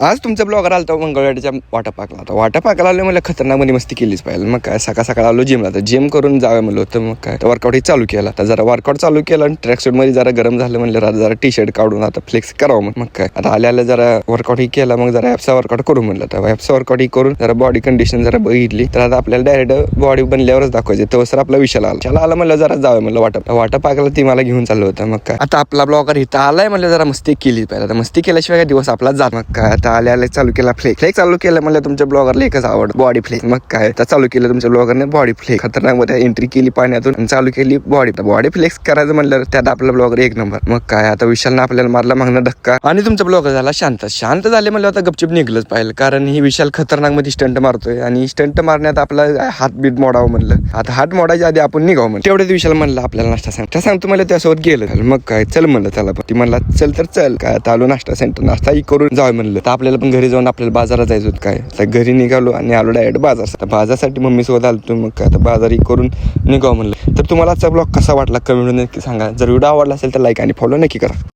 आज तुमचा ब्लॉगर आलता मंगळवाडीच्या वॉटर पार्कला. आता वॉटर पार्कला आलो मला खतरनाक मध्ये मस्ती केलीच पाहिजे. मग काय सकाळ आलो जिमला, तर जिम करून जावं म्हणलं होतं. मग काय वर्कआउट ही चालू केला. तर जरा वर्कआउट चालू केलं आणि ट्रॅक सूट मध्ये जरा गरम झालं म्हणलं जरा टी शर्ट काढून आता फ्लेक्स करावं. मग काय आता आल्या जरा वर्कआउट ही केला. मग जरा ॲपचा वर्कआउट करू म्हणलं. तर ॲपचा वर्कआउट ही करून जरा बॉडी कंडिशन जरा बघितली. तर आता आपल्याला डायरेक्ट बॉडी बनल्यावरच दाखवायचे. तेव्हा आपला विषय आला म्हणलं जरा जावं म्हणलं वॉटर पार्कला. ती मला घेऊन चाललं होतं. मग काय आता आपला ब्लॉगर इथं आलाय म्हणलं जरा मस्ती केली पाहिजे. आता मस्ती केल्याशिवाय दिवस आपला जात. मग काय आता आल्या चालू केला फ्लेक्स चालू केलं म्हणलं तुमच्या ब्लॉगरला एकच आवड बॉडी फ्लेक्स. मग काय तर चालू केलं तुमच्या ब्लॉगरने बॉडी फ्लेक्स. खतरनाक मध्ये एंट्री केली पाण्यातून आणि चालू केली बॉडी फ्लेक्स करायचं म्हणलं त्यात आपला ब्लॉगर एक नंबर. मग काय आता विशालनं आपल्याला मारला मागणं धक्का आणि तुमचा ब्लॉगर झाला शांत झाले म्हणलं आता गपचूप निघलंच पाहिजे. कारण ही विशाल खतरनाक मध्ये स्टंट मारतोय आणि स्टंट मारण्यात आपला हात बीट मोडावं म्हणलं. आता हात मोडायच्या आधी आपण निघावं म्हणलं. तेवढ्याच विशाल म्हणलं आपल्याला नाश्ता सांगतो मला त्यासोबत गेलं. मग काय चल म्हणलं त्याला पण ती म्हणला चल तर चल. काय आता आलो नाश्ता ही करून जावं म्हणलं. तर आपल्याला पण घरी जाऊन आपल्याला बाजारात जायचं होतं. काय तर घरी निघालो आणि आलो डायरेक्ट बाजारसाठी मम्मी सोबत आलो. मग काय आता बाजारही करून निघावं म्हणलं. तर तुम्हाला आजचा ब्लॉग कसा वाटला कमेंट नक्की सांगा. जर व्हिडिओ आवडला असेल तर लाईक आणि फॉलो नक्की करा.